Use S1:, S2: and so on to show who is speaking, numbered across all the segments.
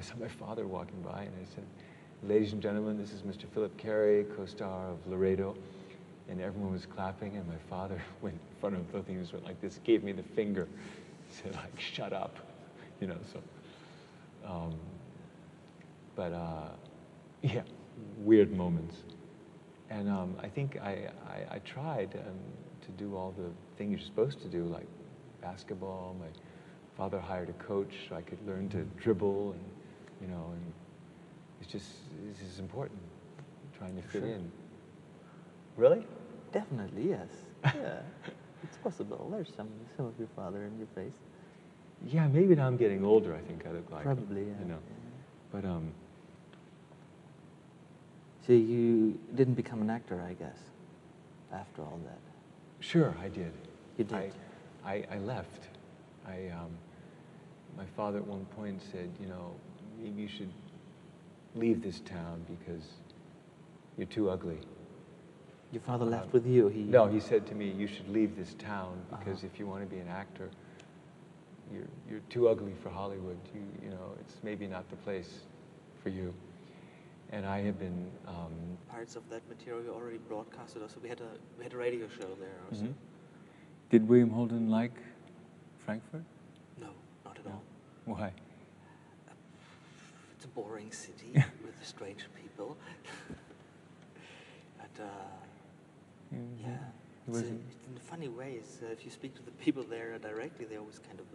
S1: I saw my father walking by, and I said, "Ladies and gentlemen, this is Mr. Philip Carey, co-star of Laredo." And everyone was clapping, and my father went in front of both of us, went like this, gave me the finger, said like, "Shut up," you know. So, yeah, weird moments. And I think I tried to do all the things you're supposed to do, like basketball. My father hired a coach so I could learn to dribble, and you know, and this is important, trying to fit in.
S2: Really? Definitely, yes. Yeah, it's possible. There's some of your father in your face.
S1: Yeah, maybe now I'm getting older. I think I look like
S2: Probably,
S1: him,
S2: yeah.
S1: you know.
S2: Yeah.
S1: But
S2: So you didn't become an actor, I guess, after all that.
S1: sure, I did.
S2: You did.
S1: I left. My father at one point said, you know, maybe you should leave this town because you're too ugly.
S2: Your father left with you?
S1: No, he said to me, you should leave this town because if you want to be an actor, you're too ugly for Hollywood. You know, it's maybe not the place for you. And I had been
S3: Parts of that material already broadcasted. Also, we had a radio show there. Also.
S1: Mm-hmm. Did William Holden like Frankfurt?
S3: No, not at all.
S1: Why?
S3: It's a boring city with strange people. But yeah, it's in a funny way. If you speak to the people there directly, they always kind of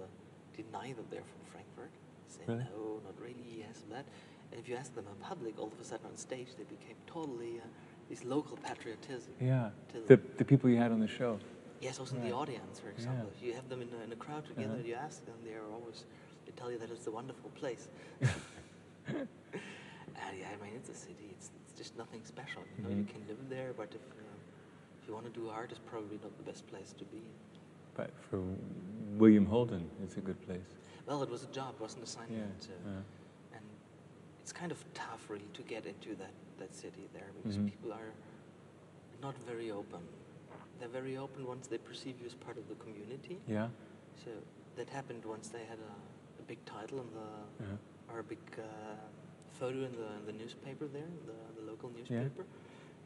S3: deny that they're from Frankfurt. Say,
S1: really?
S3: no, not really, yes, and that. And if you ask them in public, all of a sudden on stage, they became totally this local patriotism.
S1: Yeah, the people you had on the show.
S3: Yes, also in the audience, for example. If you have them in a crowd together, you ask them, they tell you that it's a wonderful place. And yeah, I mean, it's a city. It's just nothing special. You know, you can live there, but if you want to do art, it's probably not the best place to be.
S1: But for William Holden, it's a good place.
S3: Well, it was a job, it was an assignment.
S1: Yeah.
S3: And it's kind of tough, really, to get into that city there, because people are not very open. They're very open once they perceive you as part of the community.
S1: Yeah.
S3: So that happened once they had a big title in or a big photo in the newspaper there, the local newspaper.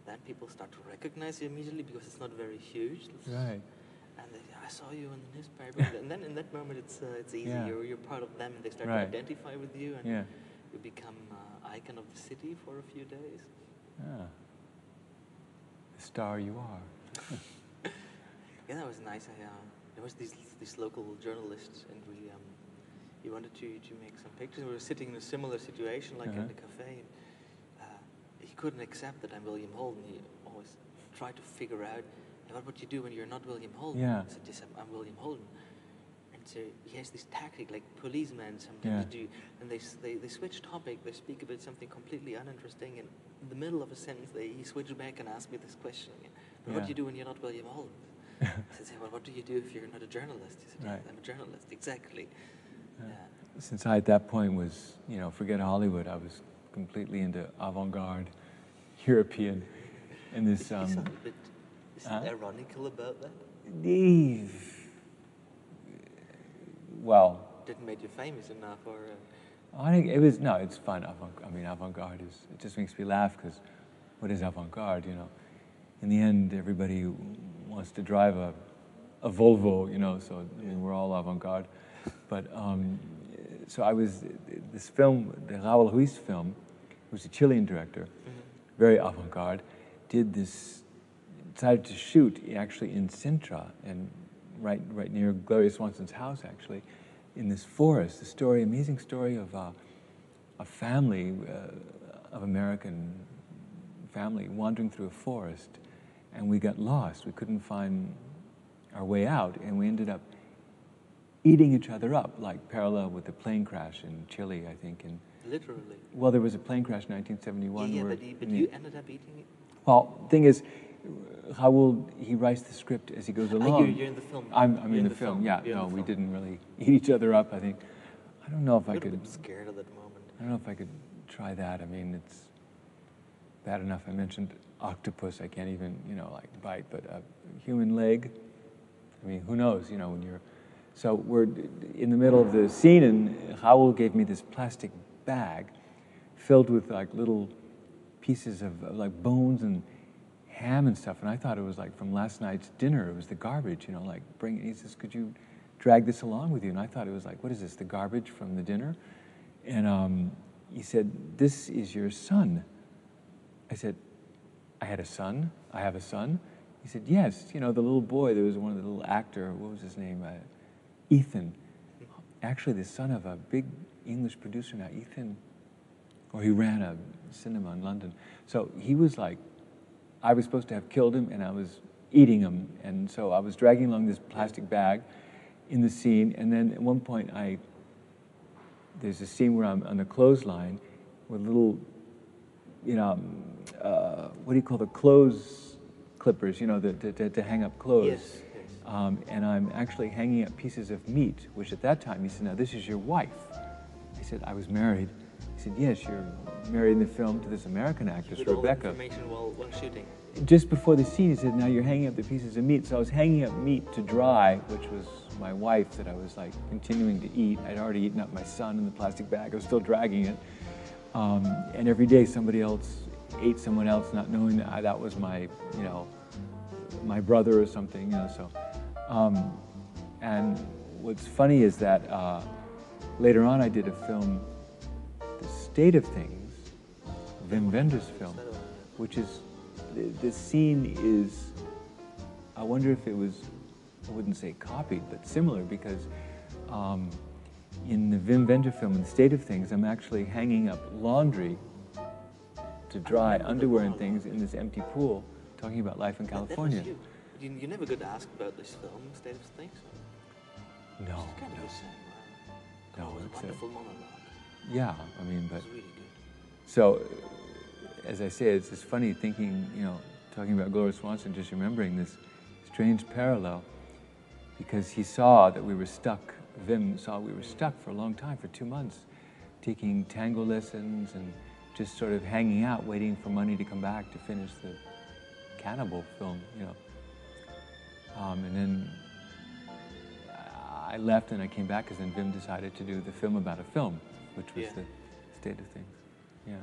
S3: Then people start to recognize you immediately because it's not very huge.
S1: Right.
S3: And they say, I saw you in the newspaper. And then in that moment, it's easy.
S1: Yeah.
S3: You're part of them, and they start to identify with you, and you become icon of the city for a few days.
S1: Yeah. The star you are.
S3: Yeah, that was nice. There was these local journalists, and he wanted to make some pictures. We were sitting in a similar situation, like in the cafe. He couldn't accept that I'm William Holden. He always tried to figure out, what would you do when you're not William Holden?
S1: Yeah.
S3: I said, yes, I'm William Holden. And so he has this tactic, like policemen sometimes do, and they switch topic. They speak about something completely uninteresting, and in the middle of a sentence, he switch back and ask me this question again. But what do you do when you're not William Holden? I said, well, what do you do if you're not a journalist? He said, I'm a journalist, exactly.
S1: Since I, at that point, was, forget Hollywood, I was completely into avant-garde, European, and this...
S3: Is it ironical about that?
S1: Well...
S3: Didn't make you famous enough, or...
S1: I think it was, it's fun. Avant-garde it just makes me laugh, because what is avant-garde, In the end, everybody wants to drive a Volvo, so we're all avant-garde. But, so I was, this film, the Raúl Ruiz film, who's a Chilean director, very avant-garde, decided to shoot actually in Sintra, and right near Gloria Swanson's house, actually, in this forest. Amazing story of a family, of American family, wandering through a forest, and we got lost. We couldn't find our way out, and we ended up eating each other up, like parallel with the plane crash in Chile, I think.
S3: Literally?
S1: Well, there was a plane crash in 1971.
S3: Yeah, but you ended up eating it?
S1: Well, the thing is, Raúl, he writes the script as he goes along.
S3: You're in the film.
S1: I'm in the film, yeah. No, we didn't really eat each other up, I think. I don't know if I could...
S3: You're a bit scared at that moment.
S1: I don't know if I could try that. I mean, it's bad enough. I mentioned octopus. I can't even, bite. But a human leg, I mean, who knows, when you're So we're in the middle of the scene, and Raul gave me this plastic bag filled with like little pieces of like bones and ham and stuff, and I thought it was like from last night's dinner. It was the garbage, you know, like bring it. He says, could you drag this along with you? And I thought it was like, what is this, the garbage from the dinner? And he said, this is your son. I said, I had a son? I have a son? He said, yes, you know, the little boy, there was one of the little actor, what was his name? Ethan. Actually the son of a big English producer now, Ethan, or he ran a cinema in London. So he was like, I was supposed to have killed him, and I was eating him. And so I was dragging along this plastic bag in the scene, and then at one point there's a scene where I'm on the clothesline with little, you know, what do you call the clothes clippers, you know, to hang up clothes.
S3: Yes, yes.
S1: And I'm actually hanging up pieces of meat, which at that time he said, now this is your wife. I said, I was married. He said, yes, you're married in the film to this American actress,
S3: You got all the
S1: Rebecca.
S3: information while shooting.
S1: Just before the scene, he said, now you're hanging up the pieces of meat. So I was hanging up meat to dry, which was my wife that I was like continuing to eat. I'd already eaten up my son in the plastic bag. I was still dragging it. And every day somebody else ate someone else, not knowing that that was my, you know, my brother or something, you know, so. And what's funny is that later on I did a film, The State of Things, Wim Wenders' film, which is, the scene is, I wonder if it was, I wouldn't say copied, but similar, because in the Wim Wenders film, in The State of Things, I'm actually hanging up laundry to dry, underwear and things, in this empty pool, talking about life in California.
S3: That was you. You never got asked about this film, State of Things?
S1: No,
S3: It's kind of a sad,
S1: no,
S3: wow.
S1: it's
S3: A wonderful monologue.
S1: yeah, I mean, but,
S3: It's really good.
S1: so, as I say, it's just funny thinking, you know, talking about Gloria Swanson, just remembering this strange parallel, because he saw that we were stuck, Wim saw we were stuck for a long time, for 2 months, taking tango lessons and just sort of hanging out, waiting for money to come back to finish the cannibal film, you know. And then I left and I came back because then Wim decided to do the film about a film, which was
S3: Yeah.
S1: The State of Things. Yeah.